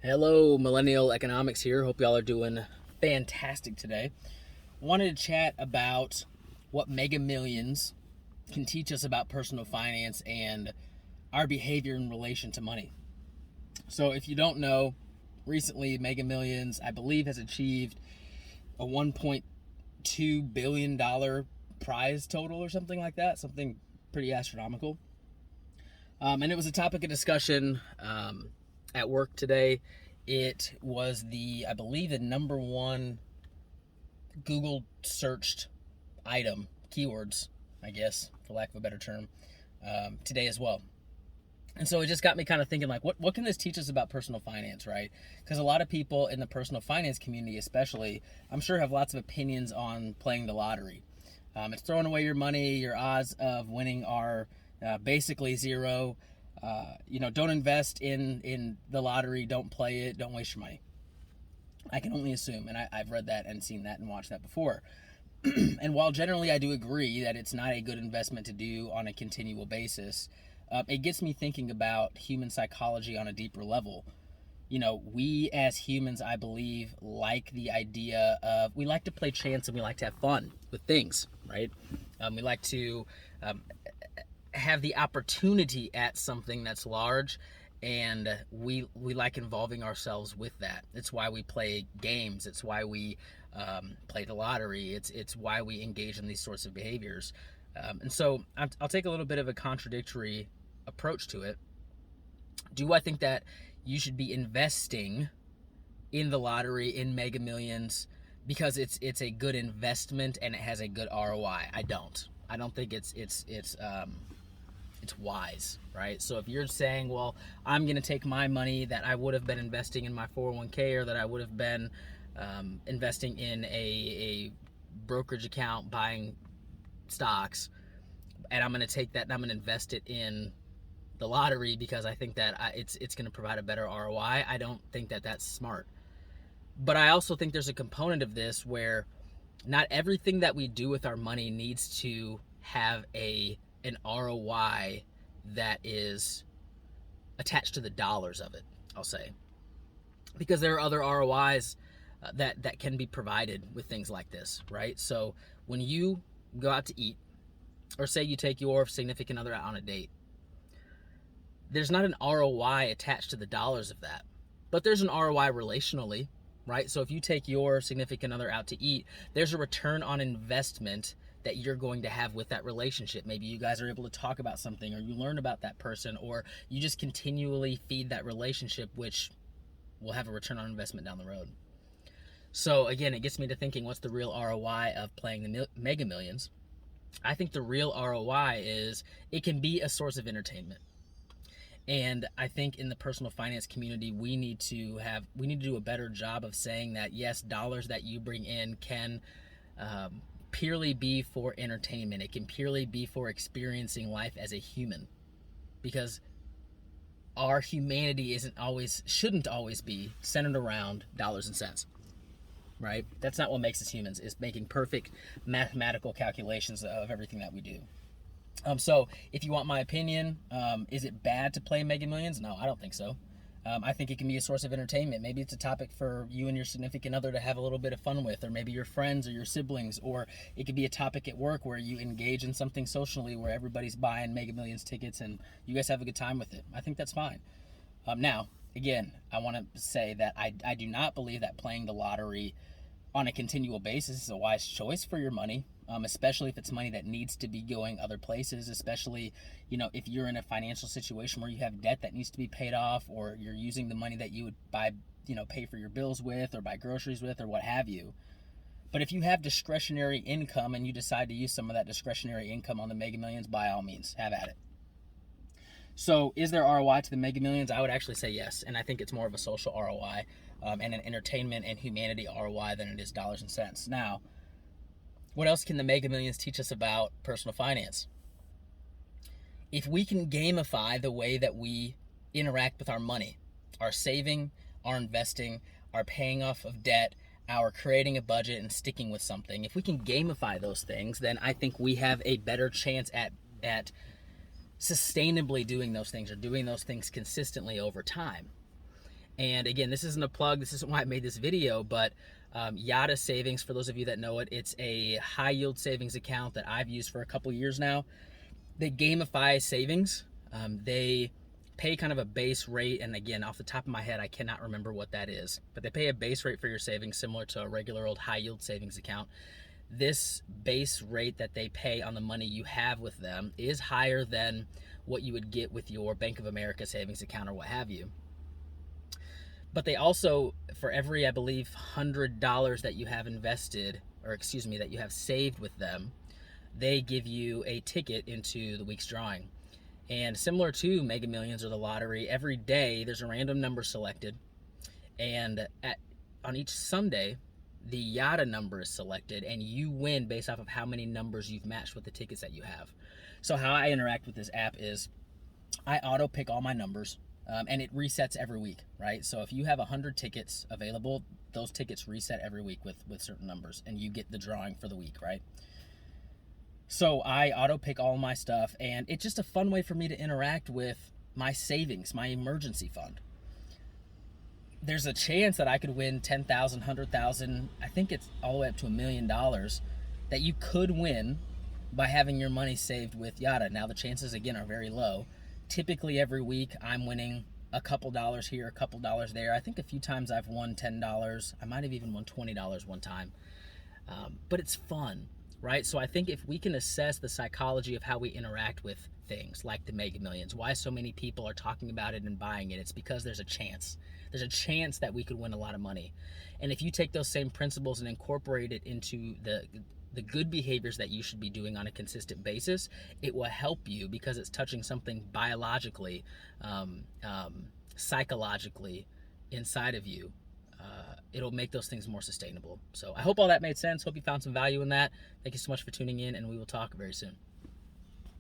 Hello, Millennial Economics here. Hope y'all are doing fantastic today. Wanted to chat about what Mega Millions can teach us about personal finance and our behavior in relation to money. So, if you don't know, recently Mega Millions, I believe, has achieved a $1.2 billion prize total or something like that, something pretty astronomical. And it was a topic of discussion at work today. It was I believe, the number one Google searched item, keywords, I guess, for lack of a better term, today as well. And so it just got me kind of thinking, like, what can this teach us about personal finance, right? Because a lot of people in the personal finance community, especially, I'm sure have lots of opinions on playing the lottery. It's throwing away your money. Your odds of winning are basically zero. Don't invest in the lottery. Don't play it. Don't waste your money. I can only assume, and I've read that and seen that and watched that before. And while generally I do agree that it's not a good investment to do on a continual basis, it gets me thinking about human psychology on a deeper level. We as humans, I believe, like the idea of, we like to play chance and we like to have fun with things, right? We like to have the opportunity at something that's large, and we like involving ourselves with that. It's why we play games. It's why we play the lottery. It's why we engage in these sorts of behaviors. And so I'll take a little bit of a contradictory approach to it. Do I think that you should be investing in the lottery, in Mega Millions, because it's a good investment and it has a good ROI? I don't think it's wise, right? So if you're saying, well, I'm going to take my money that I would have been investing in my 401k, or that I would have been investing in a brokerage account buying stocks, and I'm going to take that and I'm going to invest it in the lottery because I think that it's going to provide a better ROI, I don't think that that's smart. But I also think there's a component of this where not everything that we do with our money needs to have an ROI that is attached to the dollars of it, I'll say. Because there are other ROIs that can be provided with things like this, right? So when you go out to eat, or say you take your significant other out on a date, there's not an ROI attached to the dollars of that, but there's an ROI relationally, right? So if you take your significant other out to eat, there's a return on investment that you're going to have with that relationship. Maybe you guys are able to talk about something, or you learn about that person, or you just continually feed that relationship, which will have a return on investment down the road. So again, it gets me to thinking, what's the real ROI of playing the Mega Millions? I think the real ROI is it can be a source of entertainment. And I think in the personal finance community, we need to do a better job of saying that, yes, dollars that you bring in can purely be for entertainment. It can purely be for experiencing life as a human, because our humanity shouldn't always be centered around dollars and cents, right? That's not what makes us humans, is making perfect mathematical calculations of everything that we do. So if you want my opinion, is it bad to play Mega Millions? No, I don't think so. I think it can be a source of entertainment. Maybe it's a topic for you and your significant other to have a little bit of fun with, or maybe your friends or your siblings, or it could be a topic at work where you engage in something socially where everybody's buying Mega Millions tickets and you guys have a good time with it. I think that's fine. Now, again, I want to say that I do not believe that playing the lottery on a continual basis is a wise choice for your money, especially if it's money that needs to be going other places, especially, if you're in a financial situation where you have debt that needs to be paid off, or you're using the money that you would pay for your bills with, or buy groceries with, or what have you. But if you have discretionary income and you decide to use some of that discretionary income on the Mega Millions, by all means, have at it. So is there ROI to the Mega Millions? I would actually say yes, and I think it's more of a social ROI and an entertainment and humanity ROI than it is dollars and cents. Now, what else can the Mega Millions teach us about personal finance? If we can gamify the way that we interact with our money, our saving, our investing, our paying off of debt, our creating a budget and sticking with something, if we can gamify those things, then I think we have a better chance at sustainably doing those things, or doing those things consistently over time. And again, this isn't a plug, this isn't why I made this video, but Yada Savings, for those of you that know it, it's a high yield savings account that I've used for a couple years now. They gamify savings. They pay kind of a base rate, and again, off the top of my head, I cannot remember what that is, but they pay a base rate for your savings similar to a regular old high yield savings account. This base rate that they pay on the money you have with them is higher than what you would get with your Bank of America savings account or what have you. But they also, for every, I believe, $100 that you have invested, or excuse me, that you have saved with them, they give you a ticket into the week's drawing. And similar to Mega Millions or the lottery, every day there's a random number selected, and on each Sunday, the Yada number is selected, and you win based off of how many numbers you've matched with the tickets that you have. So how I interact with this app is I auto pick all my numbers, and it resets every week, right? So if you have 100 tickets available, those tickets reset every week with certain numbers, and you get the drawing for the week, right? So I auto pick all my stuff, and it's just a fun way for me to interact with my savings, my emergency fund. There's a chance that I could win 10,000, 100,000, I think it's all the way up to $1 million that you could win by having your money saved with Yada. Now the chances again are very low. Typically every week I'm winning a couple dollars here, a couple dollars there. I think a few times I've won $10. I might have even won $20 one time. But it's fun, right? So I think if we can assess the psychology of how we interact with things like the Mega Millions, why so many people are talking about it and buying it, it's because there's a chance. There's a chance that we could win a lot of money. And if you take those same principles and incorporate it into the good behaviors that you should be doing on a consistent basis, it will help you because it's touching something biologically, psychologically inside of you. It'll make those things more sustainable. So I hope all that made sense. Hope you found some value in that. Thank you so much for tuning in, and we will talk very soon.